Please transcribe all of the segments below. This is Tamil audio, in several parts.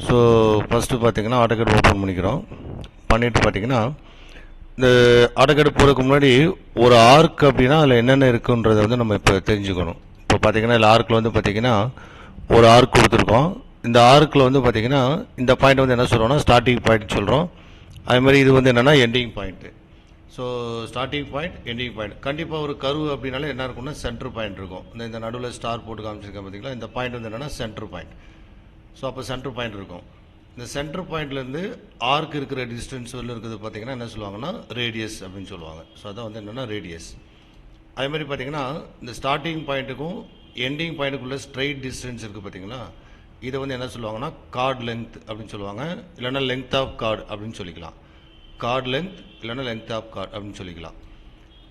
ஸோ ஃபஸ்ட்டு பார்த்தீங்கன்னா AutoCAD ஓப்பன் பண்ணிக்கிறோம். பண்ணிவிட்டு பார்த்தீங்கன்னா இந்த AutoCAD போகிறதுக்கு முன்னாடி ஒரு ஆர்க் அப்படின்னா அதில் என்னென்ன இருக்குன்றதை வந்து நம்ம இப்போ தெரிஞ்சுக்கணும். இப்போ பார்த்தீங்கன்னா இதில் ஆர்க்கில் வந்து பார்த்தீங்கன்னா ஒரு ஆர்க் கொடுத்துருக்கோம். இந்த ஆர்க்கில் வந்து பார்த்தீங்கன்னா இந்த பாயிண்ட் வந்து என்ன சொல்கிறோம்னா ஸ்டார்டிங் பாயிண்ட் சொல்கிறோம். அதுமாதிரி இது வந்து என்னென்னா ending point. So starting point ending point கண்டிப்பாக ஒரு கர்வ் அப்படின்னால என்ன இருக்கும்னா சென்டர் பாயிண்ட் இருக்கும். இந்த நடுவில் ஸ்டார் போட்டு காமிச்சிருக்கேன் பார்த்தீங்களா, இந்த பாயிண்ட் வந்து என்னென்னா சென்டர் பாயிண்ட். ஸோ அப்போ சென்டர் பாயிண்ட் இருக்கும். இந்த சென்டர் பாயிண்ட்லேருந்து ஆர்க் இருக்கிற டிஸ்டன்ஸ் வெளில இருக்கிறது பார்த்தீங்கன்னா என்ன சொல்லுவாங்கன்னா ரேடியஸ் அப்படின்னு சொல்லுவாங்க. ஸோ அதான் வந்து என்னென்னா ரேடியஸ். அதே மாதிரி பார்த்தீங்கன்னா இந்த ஸ்டார்டிங் பாயிண்ட்டுக்கும் எண்டிங் பாயிண்ட்டுக்குள்ள ஸ்ட்ரைட் டிஸ்டன்ஸ் இருக்குது பார்த்தீங்களா, இதை வந்து என்ன சொல்லுவாங்கன்னா கார்டு லென்த் அப்படின்னு சொல்லுவாங்க, இல்லைன்னா லென்த் ஆஃப் கார்டு அப்படின்னு சொல்லிக்கலாம். கார்டு லென்த் இல்லைன்னா லென்த் ஆஃப் கார்டு அப்படின்னு சொல்லிக்கலாம்.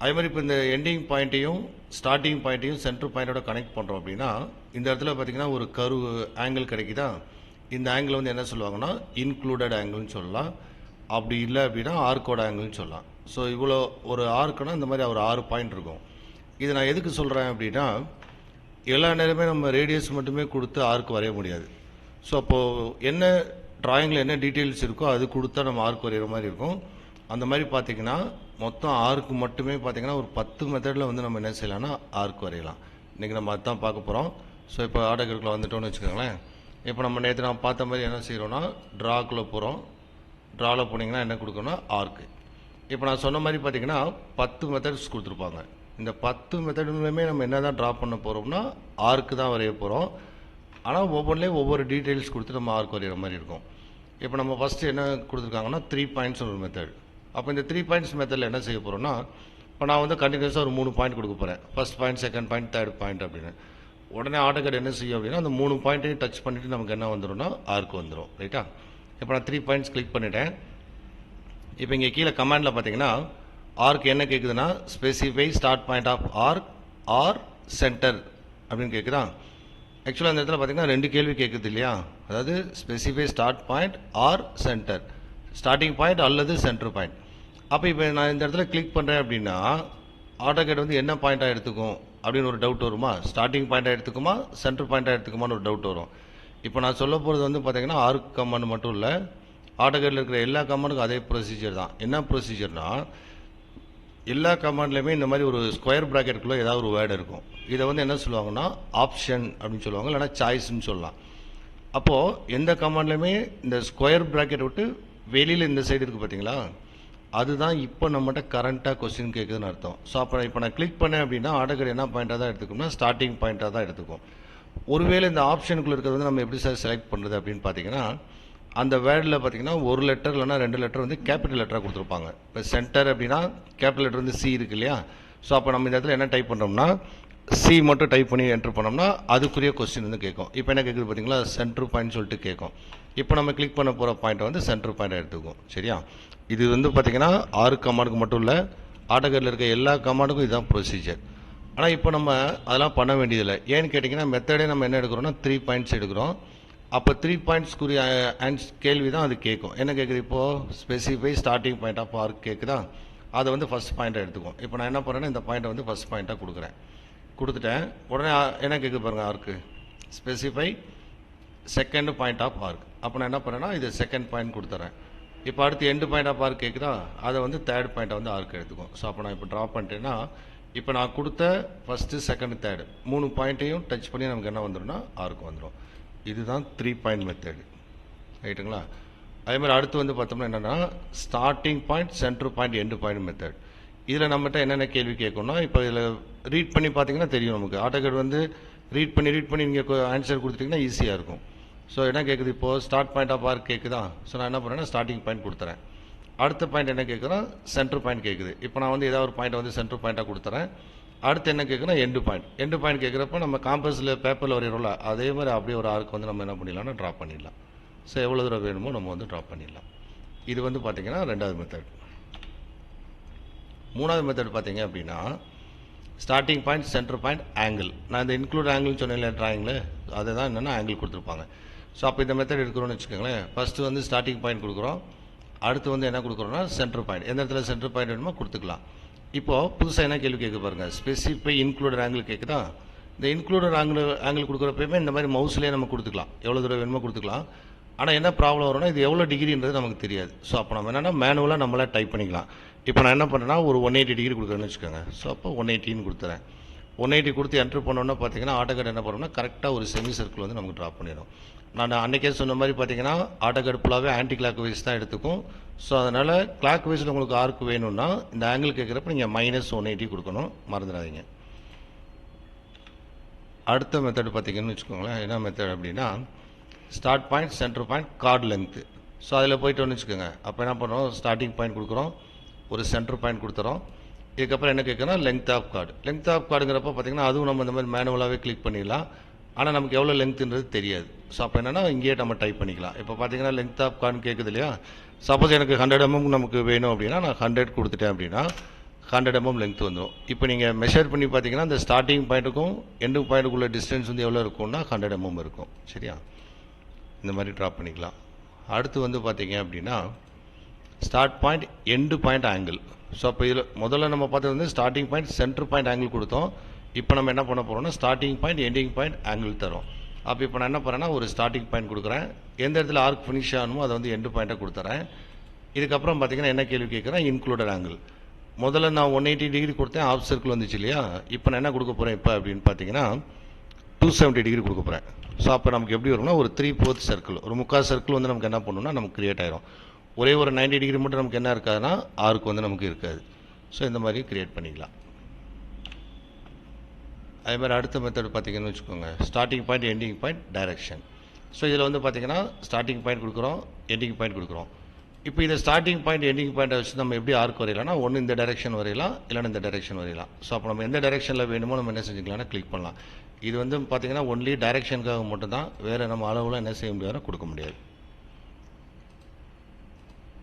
அதே மாதிரி இப்போ இந்த எண்டிங் பாயிண்ட்டையும் ஸ்டார்டிங் பாயிண்ட்டையும் சென்டர் பாயிண்டோட கனெக்ட் பண்ணுறோம் அப்படின்னா இந்த இடத்துல பார்த்தீங்கன்னா ஒரு கர்வ் ஆங்கிள் கிடைக்குதா, இந்த ஆங்கிள் வந்து என்ன சொல்லுவாங்கன்னா இன்க்ளூடட் ஆங்கிள்னு சொல்லலாம். அப்படி இல்லை அப்படின்னா ஆர்க்கோட ஆங்கிள்னு சொல்லலாம். ஸோ இவ்வளோ ஒரு ஆர்க்குனா இந்த மாதிரி ஒரு 6 பாயிண்ட் இருக்கும். இது நான் எதுக்கு சொல்கிறேன் அப்படின்னா எல்லா நேரமே நம்ம ரேடியஸ் மட்டுமே கொடுத்து ஆர்க் வரைய முடியாது. ஸோ அப்போது என்ன ட்ராயிங்கில் என்ன டீட்டெயில்ஸ் இருக்கோ அது கொடுத்தா நம்ம ஆர்க் வரைகிற மாதிரி இருக்கும். அந்த மாதிரி பார்த்தீங்கன்னா மொத்தம் ஆர்க்கு மட்டுமே பார்த்தீங்கன்னா ஒரு 10 மெத்தடில் வந்து நம்ம என்ன செய்யலாம்னா ஆர்க் வரையலாம். இன்றைக்கி நம்ம அதுதான் பார்க்க போகிறோம். ஸோ இப்போ AutoCADக்குள்ள வந்துட்டோம்னு வச்சுக்கோங்களேன். இப்போ நம்ம நேற்று நான் பார்த்த மாதிரி என்ன செய்கிறோன்னா ட்ராக்குள்ளே போகிறோம். ட்ராவில் போனீங்கன்னா என்ன கொடுக்கணும்னா ஆர்க்கு. இப்போ நான் சொன்ன மாதிரி பார்த்தீங்கன்னா 10 மெத்தட்ஸ் கொடுத்துருப்பாங்க. இந்த 10 மெத்தடுமே நம்ம என்ன தான் ட்ரா பண்ண போகிறோம்னா ஆர்க்கு தான் வரைய போகிறோம். ஆனால் ஒவ்வொன்றிலையும் ஒவ்வொரு டீட்டெயில்ஸ் கொடுத்து நம்ம ஆர்க் வரைகிற மாதிரி இருக்கும். இப்போ நம்ம ஃபஸ்ட்டு என்ன கொடுத்துருக்காங்கன்னா 3 பாயிண்ட்ஸ் ஒரு மெத்தட். அப்போ இந்த 3 பாயிண்ட்ஸ் மெத்தடில் என்ன செய்ய போகிறோம்னா இப்போ நான் வந்து கண்டினியூஸாக ஒரு 3 பாயிண்ட் கொடுக்க போகிறேன். First point, second point, third point அப்படின்னு. உடனே AutoCAD என்ன செய்யும் அப்படின்னா அந்த 3 பாயிண்ட்டையும் டச் பண்ணிவிட்டு நமக்கு என்ன வந்துடும்னா ஆர்க் வந்துடும். ரைட்டா? இப்போ நான் 3 பாயிண்ட்ஸ் கிளிக் பண்ணிட்டேன். இப்போ இங்கே கீழே கமாண்டில் பார்த்தீங்கன்னா ஆர்க் என்ன கேட்குதுன்னா specify start point of arc or center அப்படின்னு கேட்குதா. ஆக்சுவலாக அந்த இடத்துல பார்த்தீங்கன்னா 2 கேள்வி கேட்குது இல்லையா, அதாவது specify start point or centre, starting point அல்லது சென்டர் பாயிண்ட். அப்போ இப்போ நான் இந்த இடத்துல கிளிக் பண்ணுறேன் அப்படின்னா AutoCAD வந்து என்ன பாயிண்ட்டாக எடுத்துக்கும் அப்படின்னு ஒரு டவுட் வருமா, ஸ்டார்டிங் பாயிண்ட்டாக எடுத்துக்குமா சென்டர் பாயிண்ட்டாக எடுத்துக்குமான்னு ஒரு டவுட் வரும். இப்போ நான் சொல்ல போகிறது வந்து பார்த்தீங்கன்னா ஆர்க் கமாண்ட் மட்டும் இல்லை, AutoCADல இருக்கிற எல்லா கமாண்டுக்கும் அதே ப்ரொசீஜர் தான். என்ன ப்ரொசீஜர்னா எல்லா கமாண்ட்லையுமே இந்த மாதிரி ஒரு ஸ்கொயர் ப்ராக்கெட்டுக்குள்ளே ஏதாவது ஒரு வேர்டு இருக்கும். இதை வந்து என்ன சொல்லுவாங்கன்னா ஆப்ஷன் அப்படின்னு சொல்லுவாங்க, இல்லைனா சாய்ஸ்ன்னு சொல்லலாம். அப்போது எந்த கமாண்ட்லையுமே இந்த ஸ்கொயர் ப்ராக்கெட் விட்டு வெளியில் இந்த சைடு இருக்குது பார்த்தீங்களா, அதுதான் இப்போ நம்மகிட்ட கரண்ட்டாக கொஸ்டின் கேட்குதுன்னு அர்த்தம். ஸோ அப்போ இப்போ நான் கிளிக் பண்ணேன் அப்படின்னா AutoCAD என்ன பாயிண்ட்டாக தான் எடுத்துக்கும்னா ஸ்டார்டிங் பாயிண்ட்டாக தான் எடுத்துக்கும். ஒருவேளை இந்த ஆப்ஷனுக்குள்ளே இருக்கிறது வந்து நம்ம எப்படி சார் செலக்ட் பண்ணுறது அப்படின்னு பார்த்தீங்கன்னா அந்த வேர்டில் பார்த்தீங்கன்னா ஒரு லெட்டர் இல்லைனா 2 லெட்டர் வந்து கேபிட்டல் லெட்டராக கொடுத்துருப்பாங்க. இப்போ சென்டர் அப்படின்னா கேபிட்டல் லெட்டர் வந்து சி இருக்கு இல்லையா. ஸோ அப்போ நம்ம இந்த இடத்துல என்ன டைப் பண்ணுறோம்னா சி மட்டும் டைப் பண்ணி என்ட்ரு பண்ணோம்னா அதுக்குரிய கொஸ்டின் வந்து கேட்கும். இப்போ என்ன கேட்குது பார்த்தீங்களா, சென்டர் பாயிண்ட் சொல்லிட்டு கேட்கும். இப்போ நம்ம கிளிக் பண்ண போகிற பாயிண்ட்டை வந்து சென்டர் பாயிண்ட் எடுத்துக்கும். சரியா? இது வந்து பார்த்தீங்கன்னா 6 கமாண்டுக்கு மட்டும் இல்லை, AutoCADல இருக்க எல்லா கமாண்டுக்கும் இதுதான் ப்ரொசீஜர். ஆனால் இப்போ நம்ம அதெல்லாம் பண்ண வேண்டியதில்லை. ஏன்னு கேட்டிங்கன்னா மெத்தடே நம்ம என்ன எடுக்கிறோம்னா 3 பாயிண்ட்ஸ் எடுக்கிறோம். அப்போ 3 பாயிண்ட்ஸ்க்குரிய கேள்வி தான் அது கேட்கும். என்ன கேட்குது இப்போது specify starting point of arc கேட்குதா, அதை வந்து ஃபஸ்ட் பாயிண்ட்டாக எடுத்துக்கும். இப்போ நான் என்ன பண்ணுறேன்னா இந்த பாயிண்ட்டை வந்து ஃபஸ்ட் பாயிண்ட்டாக கொடுக்குறேன். கொடுத்துட்டேன். உடனே என்ன கேட்குது பாருங்கள் arc specify second point of arc. அப்போ நான் என்ன பண்ணுறேன்னா இது செகண்ட் பாயிண்ட் கொடுத்துட்றேன். இப்போ அடுத்து எண்டு பாயிண்ட் ஆஃப் ஆர்க் கேட்குதா, அதை வந்து தேர்ட் பாயிண்ட்டை வந்து ஆர்க் எடுத்துக்கும். ஸோ அப்போ நான் இப்போ ட்ரா பண்ணிட்டேன்னா இப்போ நான் கொடுத்த ஃபஸ்ட்டு செகண்ட் தேர்டு 3 பாயிண்ட்டையும் டச் பண்ணி நமக்கு என்ன வந்துடும்னா ஆர்க் வந்துடும். இதுதான் 3 பாயிண்ட் மெத்தடு. ரைட்டுங்களா? அதே மாதிரி அடுத்து வந்து பார்த்தோம்னா என்னென்னா starting point, centre point, end point method. இதில் நம்மகிட்ட என்னென்ன கேள்வி கேட்கணும்னா இப்போ இதில் ரீட் பண்ணி பார்த்தீங்கன்னா தெரியும் நமக்கு. AutoCAD வந்து ரீட் பண்ணி நீங்கள் ஆன்சர் கொடுத்துட்டிங்கன்னா ஈஸியாக இருக்கும். ஸோ என்ன கேட்குது இப்போது ஸ்டார்ட் பாயிண்ட் ஆஃப் ஆர்க் கேட்குதா. ஸோ நான் என்ன பண்ணுறேன்னா ஸ்டார்டிங் பாயிண்ட் கொடுத்துறேன். அடுத்த பாயிண்ட் என்ன கேட்குறேன்னா சென்டர் பாயிண்ட் கேட்குது. இப்போ நான் வந்து ஏதாவது ஒரு பாயிண்ட் வந்து சென்டர் பாயிண்ட்டாக கொடுத்துறேன். அடுத்து என்ன கேட்குன்னா எண்டு பாயிண்ட். எண்டு பாயிண்ட் கேட்குறப்ப நம்ம காம்பஸில் பேப்பரில் வரைகிறோம்ல அதே மாதிரி அப்படியே ஒரு ஆர்க் வந்து நம்ம என்ன பண்ணிடலாம்னா ட்ரா பண்ணிடலாம். ஸோ எவ்வளோ தூரம் வேணுமோ நம்ம வந்து ட்ரா பண்ணிடலாம். இது வந்து பார்த்திங்கன்னா 2வது மெத்தட். 3வது மெத்தட் பார்த்தீங்க அப்படின்னா starting point, centre point, angle. நான் இந்த இன்க்ளூட் ஆங்கிள்னு சொன்னேன் ட்ராயிங்கில், அதை தான் என்னென்னா ஆங்கிள் கொடுத்துருப்பாங்க. ஸோ அப்போ இந்த மெத்தட் எடுக்கிறோன்னு வச்சுக்கோங்களேன். ஃபஸ்ட்டு வந்து ஸ்டார்டிங் பாயிண்ட் கொடுக்குறோம். அடுத்து வந்து என்ன கொடுக்குறோன்னா சென்டர் பாயிண்ட். எந்த இடத்துல சென்டர் பாயிண்ட் வேணுமோ கொடுத்துக்கலாம். இப்போது புதுசாக என்ன கேள்வி கேட்க பாருங்கள், ஸ்பெசிஃபை இன்க்ளூடட் ஆங்கிள் கேட்குதா. இந்த இன்க்ளூடட் ஆங்கிள் கொடுக்குறப்பயுமே இந்த மாதிரி மவுஸ்லேயே நம்ம கொடுத்துக்கலாம், எவ்வளோ தூரம் வேணுமோ கொடுத்துக்கலாம். ஆனால் என்ன ப்ராப்ளம் வரும்னா இது எவ்வளோ டிகிரின்றது நமக்கு தெரியாது. ஸோ அப்போ நம்ம என்னென்னா மேனுவலாக நம்மளே டைப் பண்ணிக்கலாம். இப்போ நான் என்ன பண்ணுறேன்னா ஒரு 180 டிகிரி கொடுக்குறேன்னு வச்சுக்கோங்க. ஸோ அப்போ 180ன்னு கொடுத்துறேன். 180 கொடுத்து என்ட்ரு பண்ணோன்னா பார்த்தீங்கன்னா AutoCAD என்ன பண்ணோம்னா கரெக்டாக ஒரு செமி சர்க்கிள் வந்து நமக்கு ட்ரா பண்ணிடும். நான் அன்றைக்கே சொன்ன மாதிரி பார்த்தீங்கன்னா AutoCAD ஃபுல்லாகவே ஆன்டி கிளாக் வைஸ் தான் எடுத்துக்கும். ஸோ அதனால் கிளாக் வைஸில் உங்களுக்கு ஆர்க் வேணும்னா இந்த ஆங்கிள் கேட்குறப்ப நீங்கள் -180 கொடுக்கணும், மறந்துடாதீங்க. அடுத்த மெத்தட் பார்த்தீங்கன்னு வச்சுக்கோங்களேன். என்ன மெத்தட் அப்படின்னா start point, centre point, card length. So அதில் போய்ட்டோன்னு வச்சுக்கோங்க. அப்போ என்ன பண்ணுறோம், ஸ்டார்டிங் பாயிண்ட் கொடுக்குறோம், ஒரு சென்டர் பாயிண்ட் கொடுத்துறோம். இதுக்கப்புறம் என்ன கேட்குறோம், length of chord. Length of கார்டுங்கிறப்ப பார்த்தீங்கன்னா அதுவும் நம்ம இந்த மாதிரி மேனுவலாகவே கிளிக் பண்ணிடலாம். ஆனால் நமக்கு எவ்வளோ லென்த்துன்றது தெரியாது. ஸோ அப்போ என்னென்னா இங்கேயே நம்ம டைப் பண்ணிக்கலாம். இப்போ பார்த்தீங்கன்னா லென்த் ஆஃப் கார்டுன்னு கேட்குது இல்லையா. சப்போஸ் எனக்கு 100 mm நமக்கு வேணும் அப்படின்னா நான் 100 கொடுத்துட்டேன் அப்படின்னா 100 mm லென்த் வந்துடும். இப்போ நீங்கள் மெஷர் பண்ணி பார்த்தீங்கன்னா இந்த ஸ்டார்டிங் பாயிண்ட்டுக்கும் எண்டு பாயிண்ட்டுக்குள்ள டிஸ்டன்ஸ் வந்து எவ்வளோ இருக்கும்னா 100 mm இருக்கும். சரியா, இந்த மாதிரி ட்ரா பண்ணிக்கலாம். அடுத்து வந்து பார்த்தீங்க அப்படின்னா start point, end point, angle. So அப்போ இதில் முதல்ல நம்ம பார்த்தது வந்து starting point, centre point, angle கொடுத்தோம். இப்போ நம்ம என்ன பண்ண போகிறோம்னா starting point, ending point, angle தரோம். அப்போ இப்போ நான் என்ன பண்ணுறேன்னா ஒரு ஸ்டார்டிங் பாயிண்ட் கொடுக்குறேன். எந்த இடத்துல ஆர்க் ஃபினிஷ் ஆகணுமோ அதை வந்து எண்டு பாயிண்ட்டாக கொடுத்துறேன். இதுக்கப்புறம் பார்த்தீங்கன்னா என்ன கேள்வி கேட்குறேன், இன்க்ளூடட் ஆங்கிள். முதல்ல நான் 180 டிகிரி கொடுத்தேன், ஆஃப் சர்க்கிள் வந்துச்சு இல்லையா. இப்போ நான் என்ன கொடுக்க போகிறேன் இப்போ அப்படின்னு பார்த்தீங்கன்னா 270 டிகிரி கொடுக்க போகிறேன். ஸோ அப்போ நமக்கு எப்படி வரும்னா ஒரு 3/4 சர்க்கிள், ஒரு 3/4 சர்க்கிள் வந்து நமக்கு என்ன பண்ணணும்னா நமக்கு கிரியேட் ஆயிரும். ஒரே ஒரு 90 டிகிரி மட்டும் நமக்கு என்ன இருக்காதுன்னா ஆர்க் வந்து நமக்கு இருக்காது. ஸோ இந்த மாதிரி கிரியேட் பண்ணிக்கலாம். அதே மாதிரி அடுத்த மெத்தட் பார்த்தீங்கன்னு வச்சுக்கோங்க, starting point, ending point, direction. So இதில் வந்து பார்த்தீங்கன்னா ஸ்டார்டிங் பாயிண்ட் கொடுக்குறோம், எண்டிங் பாயிண்ட் கொடுக்குறோம். இப்போ இதை ஸ்டார்டிங் பாயிண்ட், எண்டிங் பாயிண்ட்டை வச்சு நம்ம எப்படி ஆர்க் வரையலாம்னா ஒன்று இந்த டைரக்ஷன் வரையலாம், இல்லைன்னா இந்த டைரக்ஷன் வரையலாம். ஸோ அப்போ நம்ம எந்த டைரக்ஷனில் வேணுமோ நம்ம என்ன செஞ்சுக்கலாம்னா கிளிக் பண்ணலாம். இது வந்து பார்த்தீங்கன்னா ஒன்லி டைரக்ஷனுக்காக மட்டும்தான், வேறு நம்ம அளவில் என்ன செய்ய முடியாதுன்னா கொடுக்க முடியாது.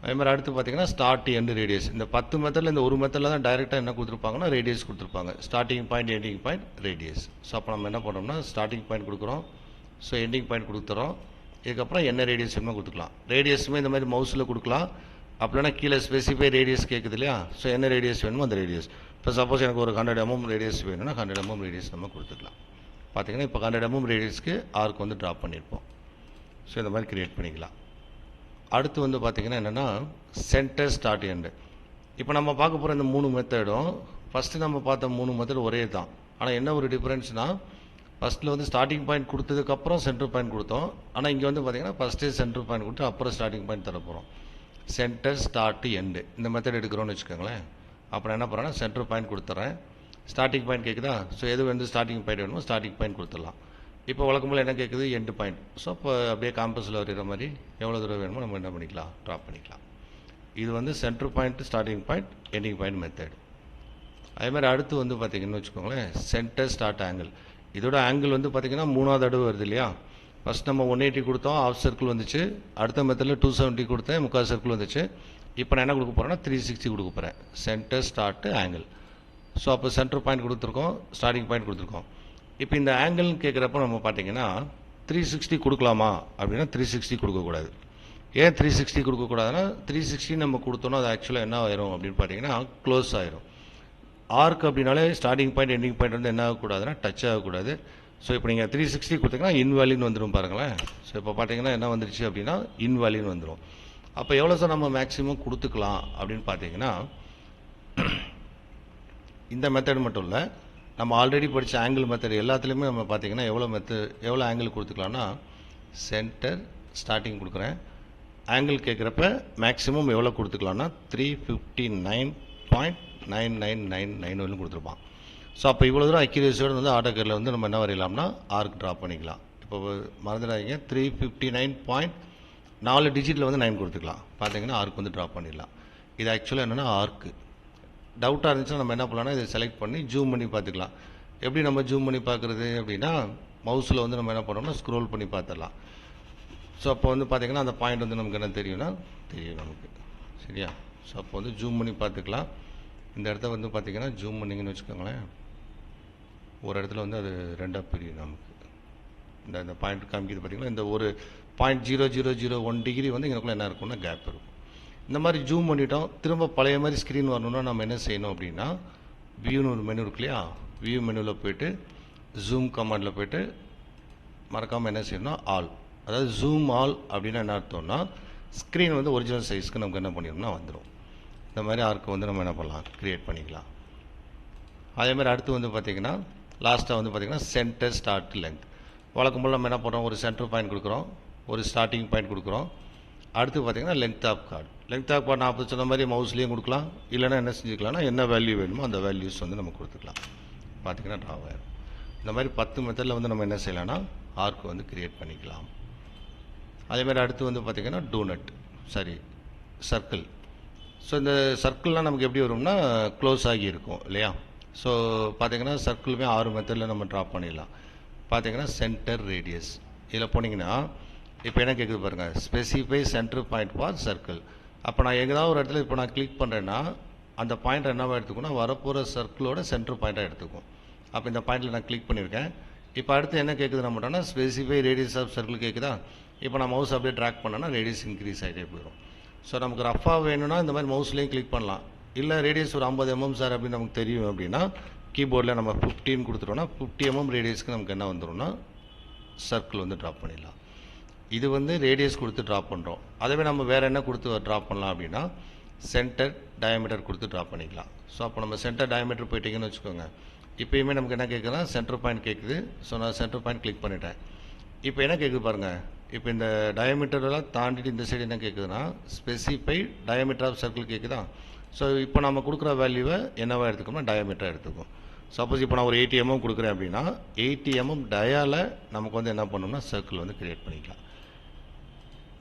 அதே மாதிரி அடுத்து பார்த்தீங்கன்னா ஸ்டார்ட், எண்டு, ரேடியஸ். இந்த 10 மெத்தடில் இந்த ஒரு மெத்தடில் தான் டைரெக்டாக என்ன கொடுத்துருப்பாங்கன்னா ரேடியஸ் கொடுத்துருப்பாங்க. Starting point, ending point, radius. So அப்போ நம்ம என்ன பண்ணுறோம்னா ஸ்டார்டிங் பாயிண்ட் கொடுக்குறோம், ஸோ எண்டிங் பாயிண்ட் கொடுத்துறோம். இதுக்கப்புறம் என்ன ரேடியஸ் வேணுமோ கொடுத்துக்கலாம். ரேடியஸுமே இந்த மாதிரி மவுஸில் கொடுக்கலாம். அப்படின்னா கீழே ஸ்பெசிஃபை ரேடியஸ் கேட்குது இல்லையா. ஸோ என்ன ரேடியஸ் வேணுமோ அந்த ரேடியஸ். இப்போ சப்போஸ் எனக்கு ஒரு 100 mm ரேடியஸ் வேணும்னா 100 mm ரேடியஸ் நம்ம கொடுத்துக்கலாம். பார்த்தீங்கன்னா இப்போ 100 mm ரேடியஸ்க்கு ஆர்க் வந்து ட்ராப் பண்ணியிருப்போம். ஸோ இந்த மாதிரி கிரியேட் பண்ணிக்கலாம். அடுத்து வந்து பார்த்திங்கன்னா என்னென்னா சென்டர், ஸ்டார்ட், எண்டு. இப்போ நம்ம பார்க்க போகிற இந்த 3 மெத்தடும் ஃபஸ்ட்டு நம்ம பார்த்த 3 மெத்தட் ஒரே தான். ஆனால் என்ன ஒரு டிஃப்ரென்ஸ்னால் ஃபஸ்ட்டில் வந்து ஸ்டார்டிங் பாயிண்ட் கொடுத்ததுக்கப்புறம் சென்டர் பாயிண்ட் கொடுத்தோம். ஆனால் இங்கே வந்து பார்த்திங்கன்னா ஃபஸ்ட்டே சென்டர் பாயிண்ட் கொடுத்து அப்புறம் ஸ்டார்டிங் பாயிண்ட் தர போகிறோம். சென்டர், ஸ்டார்ட், எண்டு இந்த மெத்தட் எடுக்கிறோன்னு வச்சுக்கோங்களேன். அப்புறம் என்ன பண்ணுறேன்னா சென்டர் பாயிண்ட் கொடுத்துட்றேன். ஸ்டார்டிங் பாயிண்ட் கேட்குதா. ஸோ எது வந்து ஸ்டார்டிங் பாயிண்ட் வேணுமோ ஸ்டார்டிங் பாயிண்ட் கொடுத்துடலாம். இப்போ வழக்கம் போல் என்ன கேட்குது, எண்டு பாயிண்ட். ஸோ இப்போ அப்படியே காம்பஸில் வரைகிற மாதிரி எவ்வளோ தூரம் வேணுமோ நம்ம என்ன பண்ணிக்கலாம், ட்ராப் பண்ணிக்கலாம். இது வந்து centre point, starting point, ending point method. அதே மாதிரி அடுத்து வந்து பார்த்திங்கன்னு வச்சுக்கோங்களேன் சென்டர், ஸ்டார்ட், ஆங்கிள். இதோட ஆங்கிள் வந்து பார்த்திங்கன்னா 3வது தடவை வருது இல்லையா. ஃபஸ்ட் நம்ம 180 கொடுத்தோம், ஆஃப் சர்க்கிள் வந்துச்சு. அடுத்த மெத்தடில் 270 கொடுத்தேன், 3/4 சர்க்கிள் வந்துச்சு. இப்போ நான் என்ன கொடுக்க போகிறேன்னா 360 கொடுக்க போகிறேன். Centre, start, angle. ஸோ அப்போ சென்டர் பாயிண்ட் கொடுத்துருக்கோம், ஸ்டார்டிங் பாயிண்ட் கொடுத்துருக்கோம். இப்போ இந்த ஆங்கிள்னு கேட்குறப்ப நம்ம பார்த்தீங்கன்னா 360 கொடுக்கலாமா அப்படின்னா 360 கொடுக்கக்கூடாது. ஏன் 360 கொடுக்கக்கூடாதுன்னா 360 நம்ம கொடுத்தோன்னா அது ஆக்சுவலாக என்ன ஆயிரும் அப்படின்னு பார்த்தீங்கன்னா க்ளோஸ் ஆயிரும். ஆர்க் அப்படின்னாலே ஸ்டார்டிங் பாயிண்ட், எண்டிங் பாயிண்ட் வந்து என்ன ஆகக்கூடாதுன்னா டச் ஆகக்கூடாது. ஸோ இப்போ நீங்கள் 360 கொடுத்தீங்கன்னா இன்வேலின்னு வந்துடும் பாருங்களேன். ஸோ இப்போ பார்த்தீங்கன்னா என்ன வந்துருச்சு அப்படின்னா இன்வேலின்னு வந்துடும். அப்போ எவ்வளோ சார் நம்ம மேக்ஸிமம் கொடுத்துக்கலாம் அப்படின்னு பார்த்தீங்கன்னா இந்த மெத்தட் மட்டும் இல்லை, நம்ம ஆல்ரெடி படித்த ஆங்கிள் மெத்தட் எல்லாத்துலேயுமே நம்ம பார்த்தீங்கன்னா எவ்வளோ ஆங்கிள் கொடுத்துக்கலாம்னா சென்டர், ஸ்டார்டிங் கொடுக்குறேன். ஆங்கிள் கேட்குறப்ப மேக்ஸிமம் எவ்வளோ கொடுத்துக்கலாம்னா 359.9999 கொடுத்துருப்பான். ஸோ அப்போ இவ்வளோ தூரம் அக்யூரேசியோடு வந்து AutoCADல வந்து நம்ம என்ன வரையலாம்னா ஆர்க் ட்ராப் பண்ணிக்கலாம். இப்போ மறந்துடாதீங்க 359.4 டிஜிட்டில் வந்து 9 கொடுத்துக்கலாம். பார்த்தீங்கன்னா ஆர்க் வந்து ட்ராப் பண்ணிடலாம். இது ஆக்சுவலாக என்னென்னா ஆர்க்கு. டவுட்டாக இருந்துச்சுன்னா நம்ம என்ன பண்ணலாம்னா இதை செலக்ட் பண்ணி ஜூம் பண்ணி பார்த்துக்கலாம். எப்படி நம்ம ஜூம் பண்ணி பார்க்குறது அப்படின்னா மவுஸில் வந்து நம்ம என்ன பண்ணோம்னா ஸ்க்ரோல் பண்ணி பார்த்துடலாம். ஸோ அப்போ வந்து பார்த்திங்கன்னா அந்த பாயிண்ட் வந்து நமக்கு என்ன தெரியும்னா தெரியும் நமக்கு. சரியா. ஸோ அப்போ வந்து ஜூம் பண்ணி பார்த்துக்கலாம். இந்த இடத்த வந்து பார்த்திங்கன்னா ஜூம் பண்ணிங்கன்னு வச்சுக்கோங்களேன், ஒரு இடத்துல வந்து அது ரெண்டாக பிரியும் நமக்கு. இந்த பாயிண்ட் காமிக்கிறது பார்த்திங்கன்னா இந்த ஒரு 0.0001 டிகிரி வந்து எங்களுக்குள்ள என்ன இருக்கும்னா கேப் இருக்கும். இந்த மாதிரி ஜூம் பண்ணிட்டோம். திரும்ப பழைய மாதிரி ஸ்க்ரீன் வரணும்னா நம்ம என்ன செய்யணும் அப்படின்னா வியூன்னு ஒரு மெனு இருக்கு இல்லையா, வியூ மெனுவில் போய்ட்டு ஜூம் கமாண்டில் போய்ட்டு மறக்காமல் என்ன செய்யணும்னா ஆல் அதாவது ஜூம் ஆல் அப்படின்னா என்ன அர்த்தம்னா ஸ்க்ரீன் வந்து ஒரிஜினல் சைஸ்க்கு நமக்கு என்ன பண்ணிடணும்னா வந்துடும். இந்த மாதிரி ஆர்க்கு வந்து நம்ம என்ன பண்ணலாம், க்ரியேட் பண்ணிக்கலாம். அதே மாதிரி அடுத்து வந்து பார்த்திங்கன்னா லாஸ்ட்டாக வந்து பார்த்திங்கன்னா சென்டர் ஸ்டார்ட் லென்த். வழக்கம் போல் நம்ம என்ன பண்ணுறோம், ஒரு சென்டர் பாயிண்ட் கொடுக்குறோம், ஒரு ஸ்டார்டிங் பாயிண்ட் கொடுக்குறோம். அடுத்து பார்த்திங்கன்னா length of chord. Length of chord 40 சொன்ன மாதிரி மவுஸ்லேயும் கொடுக்கலாம், இல்லைனா என்ன செஞ்சுக்கலாம்னா என்ன வேல்யூ வேணுமோ அந்த வேல்யூஸ் வந்து நம்ம கொடுத்துக்கலாம். பார்த்திங்கன்னா ட்ரா ஆகிடும். இந்த மாதிரி 10 மெத்தடில் வந்து நம்ம என்ன செய்யலாம்னா ஆர்க் வந்து க்ரியேட் பண்ணிக்கலாம். அதேமாதிரி அடுத்து வந்து பார்த்திங்கன்னா டூனட் சர்க்கிள். ஸோ இந்த சர்க்கிள்லாம் நமக்கு எப்படி வரும்னா க்ளோஸ் ஆகி இருக்கும் இல்லையா. ஸோ பார்த்திங்கன்னா சர்க்கிளுமே 6 மெத்தடில் நம்ம ட்ரா பண்ணிடலாம். பார்த்திங்கன்னா சென்டர் ரேடியஸ் இதில் போனீங்கன்னா இப்போ என்ன கேட்குது பாருங்கள், specify centre point for circle. அப்போ நான் எங்கேயாவது ஒரு இடத்துல இப்போ நான் கிளிக் பண்ணுறேன்னா அந்த பாயிண்ட் என்னவா எடுத்துக்கோன்னா வரப்போகிற சர்க்கிளோட சென்டர் பாயிண்ட்டாக எடுத்துக்கும். அப்போ இந்த பாயிண்டில் நான் கிளிக் பண்ணியிருக்கேன். இப்போ அடுத்து என்ன கேட்குது நம்மட்டோன்னா ஸ்பெசிஃபை ரேடியஸ் ஆஃப் சர்க்கிள் கேட்குதா. இப்போ நான் மவுஸ் அப்படியே ட்ராக் பண்ணேன்னா ரேடியஸ் இன்க்ரீஸ் ஆகிட்டே போயிடும். ஸோ நமக்கு ரஃபாக வேணும்னா இந்த மாதிரி மவுஸ்லேயும் கிளிக் பண்ணலாம். இல்லை ரேடியஸ் ஒரு 50 mm சார் அப்படின்னு நமக்கு தெரியும் அப்படின்னா கீபோர்டில் நம்ம 15 கொடுத்துட்டோம்னா 50 mm ரேடியஸ்க்கு நமக்கு என்ன வந்துடும்னா சர்க்கிள் வந்து ட்ராப் பண்ணிடலாம். இது வந்து ரேடியஸ் கொடுத்து ட்ராப் பண்ணுறோம். அதுவே நம்ம வேறு என்ன கொடுத்து ட்ராப் பண்ணலாம் அப்படின்னா சென்டர் டயமீட்டர் கொடுத்து ட்ராப் பண்ணிக்கலாம். ஸோ அப்போ நம்ம சென்டர் டயமீட்டர் போயிட்டீங்கன்னு வச்சுக்கோங்க. இப்போயுமே நமக்கு என்ன கேட்குதுன்னா சென்டர் பாயிண்ட் கேட்குது. ஸோ நான் சென்டர் பாயிண்ட் கிளிக் பண்ணிட்டேன். இப்போ என்ன கேட்குது பாருங்கள், இப்போ இந்த டயமீட்டரெல்லாம் தாண்டிட்டு இந்த சைடு என்ன கேட்குதுன்னா ஸ்பெசிஃபை டயமீட்டர் ஆஃப் சர்க்கிள் கேட்குதா. ஸோ இப்போ நம்ம கொடுக்குற வேல்யூவை என்னவா எடுத்துக்கோம்னா டயமீட்டராக எடுத்துக்கும். சப்போஸ் இப்போ நான் ஒரு 80 mm கொடுக்குறேன் அப்படின்னா 80 mm டயாவில் நமக்கு வந்து என்ன பண்ணணும்னா சர்க்கிள் வந்து க்ரியேட் பண்ணிக்கலாம்.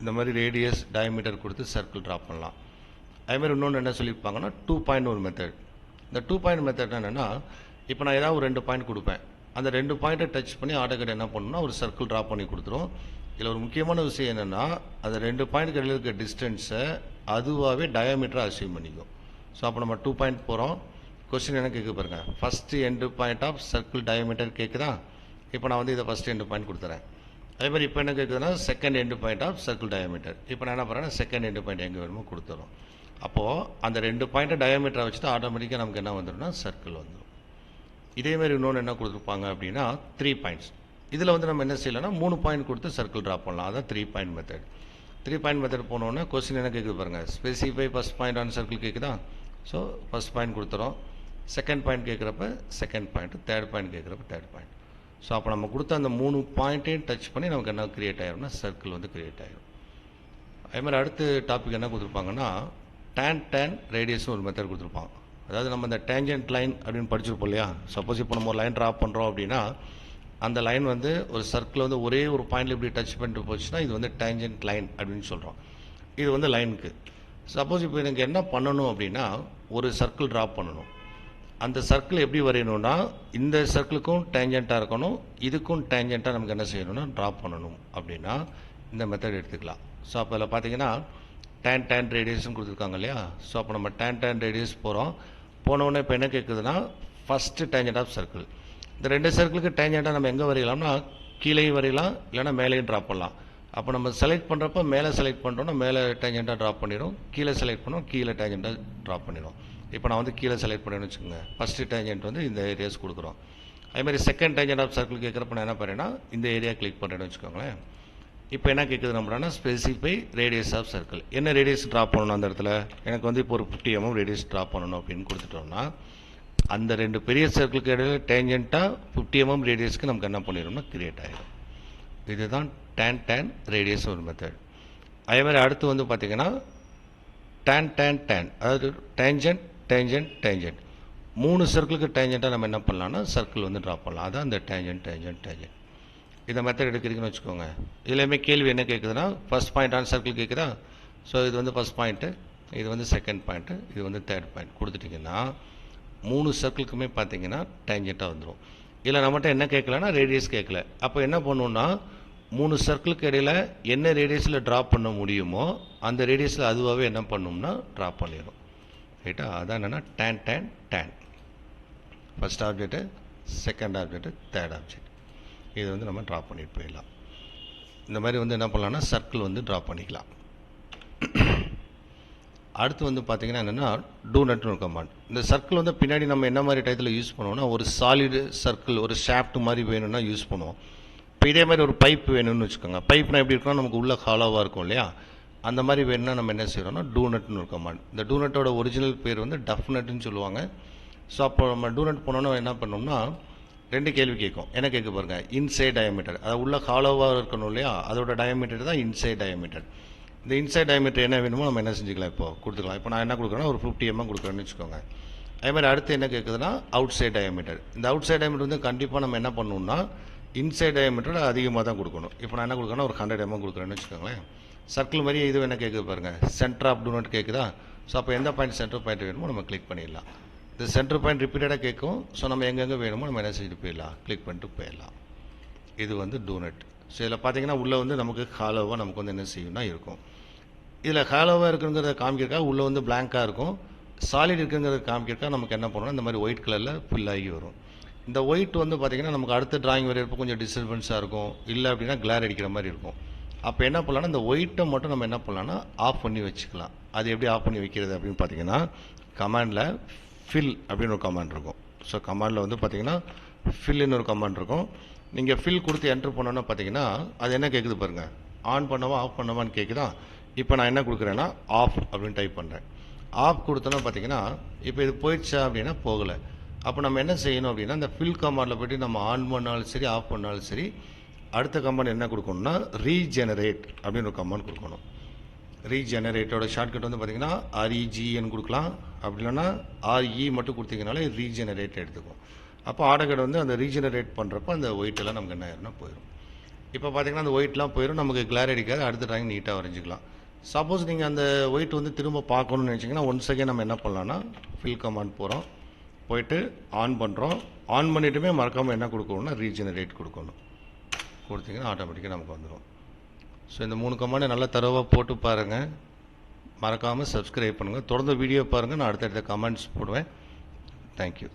இந்த மாதிரி ரேடியஸ் டயமீட்டர் கொடுத்து சர்க்கிள் ட்ராப் பண்ணலாம். அதேமாதிரி இன்னொன்று என்ன சொல்லியிருப்பாங்கன்னா 2 பாயிண்ட் ஒரு மெத்தட். இந்த 2 பாயிண்ட் மெத்தட் என்னென்னா இப்போ நான் ஏதாவது ஒரு 2 பாயிண்ட் கொடுப்பேன், அந்த 2 பாயிண்ட்டை டச் பண்ணி AutoCAD என்ன பண்ணணும்னா ஒரு சர்க்கிள் ட்ராப் பண்ணி கொடுத்துரும். இதில் ஒரு முக்கியமான விஷயம் என்னென்னா அந்த 2 பாயிண்ட்டுக்கு இடையில் இருக்க டிஸ்டன்ஸை அதுவாகவே டயாமீட்டரை அசீவ் பண்ணிக்கும். ஸோ அப்போ நம்ம 2 பாயிண்ட் போகிறோம். கொஸ்டின் என்ன கேட்க பாருங்கள், first end point of circle diameter கேட்குதா. இப்போ நான் வந்து இதை ஃபஸ்ட்டு எண்டு பாயிண்ட் கொடுத்துறேன். அதே மாதிரி இப்போ என்ன கேட்குதுன்னா second end point of circle diameter. இப்போ நான் என்ன பண்ணுறேன்னா செகண்ட் எண்டு பாயிண்ட் எங்கே வேணுமோ கொடுத்துறோம். அப்போது அந்த 2 பாயிண்ட்டை டயாமீட்டரை வச்சுட்டு ஆட்டோமேட்டிக்காக நமக்கு என்ன வந்துடும்னா சர்க்கிள் வந்துடும். இதேமாதிரி இன்னொன்று என்ன கொடுத்துருப்பாங்க அப்படின்னா 3 பாயிண்ட்ஸ். இதில் வந்து நம்ம என்ன செய்யலாம்னா 3 பாயிண்ட் கொடுத்து சர்க்கிள் ட்ராப் பண்ணலாம். அதான் 3 பாயிண்ட் மெத்தட். 3 பாயிண்ட் மெத்தட் போனோன்னா கொஸ்டின் என்ன கேட்குது பாருங்கள், specify first point on circle கேட்குதா. ஸோ ஃபஸ்ட் பாயிண்ட் கொடுத்துறோம். செகண்ட் பாயிண்ட் கேட்குறப்ப செகண்ட் பாயிண்ட், தேர்ட் பாயிண்ட் கேட்குறப்ப தேர்ட் பாயிண்ட். ஸோ அப்போ நம்ம கொடுத்த அந்த 3 பாயிண்ட்டையும் டச் பண்ணி நமக்கு என்ன க்ரியேட் ஆகிரும்னா சர்க்கிள் வந்து க்ரியேட் ஆகிடும். அதே மாதிரி அடுத்த டாபிக் என்ன கொடுத்துருப்பாங்கன்னா tan ரேடியஸ்னு ஒரு மெத்தட் கொடுத்துருப்பாங்க. அதாவது நம்ம இந்த டேஞ்சன்ட் லைன் அப்படின்னு படிச்சிருப்போம் இல்லையா. சப்போஸ் இப்போ நம்ம ஒரு லைன் ட்ராப் பண்ணுறோம் அப்படின்னா அந்த லைன் வந்து ஒரு சர்க்கிள் வந்து ஒரே ஒரு பாயிண்டில் இப்படி டச் பண்ணிட்டு போச்சுன்னா இது வந்து டேஞ்சன்ட் லைன் அப்படின்னு சொல்கிறோம். இது வந்து லைனுக்கு. சப்போஸ் இப்போ எனக்கு என்ன பண்ணணும் அப்படின்னா ஒரு சர்க்கிள் ட்ராப் பண்ணணும். அந்த சர்க்கிள் எப்படி வரையணும்னா இந்த சர்க்கிளுக்கும் டேஞ்சண்ட்டாக இருக்கணும், இதுக்கும் டேஞ்சண்ட்டாக நமக்கு என்ன செய்யணும்னா ட்ராப் பண்ணணும் அப்படின்னா இந்த மெத்தட் எடுத்துக்கலாம். ஸோ அப்போ அதில் பார்த்தீங்கன்னா tan ரேடியஸ்ன்னு கொடுத்துருக்காங்க இல்லையா. ஸோ அப்போ நம்ம tan ரேடியஸ் போகிறோம். போனவுடனே இப்போ என்ன கேட்குதுன்னா ஃபஸ்ட்டு டேஞ்சண்ட் ஆஃப் சர்க்கிள். இந்த 2 சர்க்கிளுக்கு டேஞ்சண்ட்டாக நம்ம எங்கே வரையலாம்னா கீழேயும் வரையலாம், இல்லைனா மேலேயும் ட்ராப் பண்ணலாம். அப்போ நம்ம செலக்ட் பண்ணுறப்ப மேலே செலக்ட் பண்ணுறோன்னா மேலே டேஞ்சண்ட்டாக ட்ராப் பண்ணிடும், கீழே செலக்ட் பண்ணோம் கீழே டேஞ்சண்ட்டாக ட்ராப் பண்ணிடும். இப்போ நான் வந்து கீழே செலக்ட் பண்ணேன்னு வச்சுக்கோங்க. ஃபஸ்ட்டு டேஞ்சண்ட் வந்து இந்த ஏரியாஸ் கொடுக்குறோம். அதேமாதிரி செகண்ட் டேஞ்சண்ட் ஆஃப் சர்க்கிள் கேட்குறப்ப நான் என்ன பண்ணுறேன்னா இந்த ஏரியா கிளிக் பண்ணுறேன்னு வச்சுக்கோங்களேன். இப்போ என்ன கேட்குது நம்மளா ஸ்பெசிஃபை ரேடியஸ் ஆஃப் சர்க்கிள். என்ன ரேடியஸ் ட்ராப் பண்ணணும் அந்த இடத்துல, எனக்கு வந்து இப்போ ஒரு 50 mm ரேடியஸ் ட்ராப் பண்ணணும் அப்படின்னு கொடுத்துட்டோம்னா அந்த 2 பெரிய சர்க்கிளுக்கு இடையில டேஞ்சண்ட்டாக 50 mm ரேடியஸ்க்கு நமக்கு என்ன பண்ணிடும்னா க்ரியேட் ஆகிடும். இதுதான் tan ரேடியஸ் ஒரு மெத்தட். அதே மாதிரி அடுத்து வந்து பார்த்திங்கன்னா tan அதாவது டேஞ்சன்ட் 3 சர்க்கிளுக்கு டேஞ்சண்ட்டாக நம்ம என்ன பண்ணலாம்னா சர்க்கிள் வந்து ட்ராப் பண்ணலாம். அதான் இந்த டேஞ்சன்ட். இந்த மெத்தட் எடுக்கிறீங்கன்னு வச்சுக்கோங்க. இதுலேயுமே கேள்வி என்ன கேட்குதுன்னா ஃபஸ்ட் பாயிண்ட் ஆன் சர்க்கிள் கேட்குதா. ஸோ இது வந்து ஃபஸ்ட் பாயிண்ட்டு, இது வந்து செகண்ட் பாயிண்ட்டு, இது வந்து தேர்ட் பாயிண்ட் கொடுத்துட்டிங்கன்னா 3 சர்க்கிளுக்குமே பார்த்தீங்கன்னா டேஞ்சண்ட்டாக வந்துடும். இதில் நம்மகிட்ட என்ன கேட்கலன்னா ரேடியஸ் கேட்கல. அப்போ என்ன பண்ணுன்னா 3 சர்க்கிளுக்கு இடையில் என்ன ரேடியஸில் ட்ராப் பண்ண முடியுமோ அந்த ரேடியஸில் அதுவாகவே என்ன பண்ணணும்னா ட்ராப் பண்ணிடும். ரைட்டா. அதான் என்னென்னா tan first object, second object, third object. இது வந்து நம்ம ட்ராப் பண்ணிட்டு போயிடலாம். இந்த மாதிரி வந்து என்ன பண்ணலாம்னா சர்க்கிள் வந்து ட்ராப் பண்ணிக்கலாம். அடுத்து வந்து பார்த்திங்கன்னா என்னென்னா டூனட்னு ஒரு கமாண்ட். இந்த சர்க்கிள் வந்து பின்னாடி நம்ம என்ன மாதிரி டயத்தில் யூஸ் பண்ணுவோம்னா ஒரு சாலிடு சர்க்கிள் ஒரு ஷாஃப்ட் மாதிரி வேணும்னா யூஸ் பண்ணுவோம். இப்போ இதே மாதிரி ஒரு பைப் வேணும்னு வச்சுக்கோங்க. பைப்னா எப்படி இருக்குன்னா நமக்கு உள்ள ஹாலோவாக இருக்கும் இல்லையா, அந்த மாதிரி வேணும்னா நம்ம என்ன செய்கிறோம்னா டூநட்னு ஒரு கமாண்ட். இந்த டூநட்டோட ஒரிஜினல் பேர் வந்து டஃப்நட்னு சொல்லுவாங்க. ஸோ அப்போ நம்ம டூநட் போனோன்னா என்ன பண்ணோம்னா 2 கேள்வி கேட்கும். என்ன கேட்க பாருங்க, இன்சைட் டயமீட்டர், அது உள்ள ஹாலோவாக இருக்கணும் இல்லையா, அதோட டயமீட்டர் தான் இன்சைட் டயமீட்டர். இந்த இன்சைட் டயமீட்டர் என்ன வேணுமோ நம்ம என்ன செஞ்சுக்கலாம், இப்போ கொடுத்துக்கலாம். இப்போ நான் என்ன கொடுக்குறேன்னா ஒரு 50 mm கொடுக்குறேன்னு வச்சுக்கோங்க. அதே மாதிரி அடுத்து என்ன கேட்குதுன்னா அவுட் சைட் டயமீட்டர். இந்த அவுட் சைட் டயமீட்டர் வந்து கண்டிப்பாக நம்ம என்ன பண்ணணும்னா இன்சைட் டயமீட்டர் அதிகமாக தான் கொடுக்கணும். இப்போ நான் என்ன கொடுக்குறேன்னா ஒரு 100 mm கொடுக்குறேன்னு வச்சுக்கோங்களேன். சர்க்கிள் மாதிரி இது என்ன கேட்குது பாருங்கள், சென்டர் ஆஃப் டூநட் கேட்குதா. ஸோ அப்போ எந்த பாயிண்ட் சென்டர் பாயிண்ட் வேணுமோ நம்ம கிளிக் பண்ணிடலாம். இந்த சென்டர் பாயிண்ட் ரிப்பீட்டடாக கேட்கும். ஸோ நம்ம எங்கெங்கே வேணுமோ நம்ம என்ன செஞ்சுட்டு போயிடலாம், கிளிக் பண்ணிட்டு போயிடலாம். இது வந்து டூநட். ஸோ இதில் பார்த்தீங்கன்னா உள்ளே வந்து நமக்கு ஹாலோவாக நமக்கு வந்து என்ன செய்யும்னா இருக்கும். இதில் ஹாலோவாக இருக்குங்கிறத காமிக்கிறக்கா உள்ளே வந்து பிளாங்காக இருக்கும். சாலிட் இருக்குங்கிறத காமிக்கிறக்கா நமக்கு என்ன பண்ணணும், இந்த மாதிரி ஒயிட் கலரில் ஃபில் ஆகி வரும். இந்த ஒயிட் வந்து பார்த்திங்கன்னா நமக்கு அடுத்த டிராயிங் வரையறப்போ கொஞ்சம் டிஸ்டர்பன்ஸாக இருக்கும், இல்லை அப்படின்னா கிளார் அடிக்கிற மாதிரி இருக்கும். அப்போ என்ன பண்ணலாம்னா இந்த ஒயிட்டை மட்டும் நம்ம என்ன பண்ணலாம்னா ஆஃப் பண்ணி வச்சுக்கலாம். அது எப்படி ஆஃப் பண்ணி வைக்கிறது அப்படின்னு பார்த்தீங்கன்னா கமாண்டில் ஃபில் அப்படின்னு ஒரு கமாண்ட் இருக்கும். ஸோ கமாண்டில் வந்து பார்த்தீங்கன்னா ஃபில்லுன்னு ஒரு கமாண்ட் இருக்கும். நீங்கள் ஃபில் கொடுத்து என்ட்ரு பண்ணோன்னா பார்த்தீங்கன்னா அது என்ன கேட்குது பாருங்கள், ஆன் பண்ணவா ஆஃப் பண்ணவான்னு கேட்குதா. இப்போ நான் என்ன கொடுக்குறேன்னா ஆஃப் அப்படின்னு டைப் பண்ணுறேன். ஆஃப் கொடுத்தோன்னா பார்த்தீங்கன்னா இப்போ இது போயிடுச்சா அப்படின்னா போகலை. அப்போ நம்ம என்ன செய்யணும் அப்படின்னா இந்த ஃபில் கமாண்டில் போய்ட்டு நம்ம ஆன் பண்ணாலும் சரி ஆஃப் பண்ணாலும் சரி அடுத்த கமாண்ட் என்ன கொடுக்கணும்னா ரீஜெனரேட் அப்படின்னு ஒரு கமாண்ட் கொடுக்கணும். ரீஜெனரேட்டோட ஷார்ட்கட் வந்து பார்த்தீங்கன்னா REGன்னு கொடுக்கலாம். அப்படி இல்லைன்னா RE மட்டும் கொடுத்தீங்கனாலே ரீஜெனரேட் எடுத்துக்கும். அப்போ AutoCAD வந்து அந்த ரீஜெனரேட் பண்ணுறப்போ அந்த ஒயிட்டெல்லாம் நமக்கு என்ன ஆயிரும்னா போயிடும். இப்போ பார்த்தீங்கன்னா அந்த ஒயிட்லாம் போயிடும், நமக்கு கிளார் அடிக்காது, அடுத்த டிராயிங் நீட்டாக வரைஞ்சிக்கலாம். சப்போஸ் நீங்கள் அந்த ஒயிட் வந்து திரும்ப பார்க்கணும்னு நினச்சிங்கன்னா ஒன்ஸ் அகைன் நம்ம என்ன பண்ணலாம்னா ஃபில் கமாண்ட் போகிறோம், போயிட்டு ஆன் பண்ணுறோம். ஆன் பண்ணிவிட்டுமே மறக்காமல் என்ன கொடுக்கணும்னா ரீஜெனரேட் கொடுக்கணும். கொடுத்தீங்கன்னா ஆட்டோமேட்டிக்காக நமக்கு வந்துடும். ஸோ இந்த 3 கமாண்டை நல்லா தரவாக போட்டு பாருங்கள். மறக்காமல் சப்ஸ்கிரைப் பண்ணுங்கள். தொடர்ந்து வீடியோ பாருங்கள். நான் அடுத்தடுத்த கமெண்ட்ஸ் போடுவேன். தேங்க்யூ.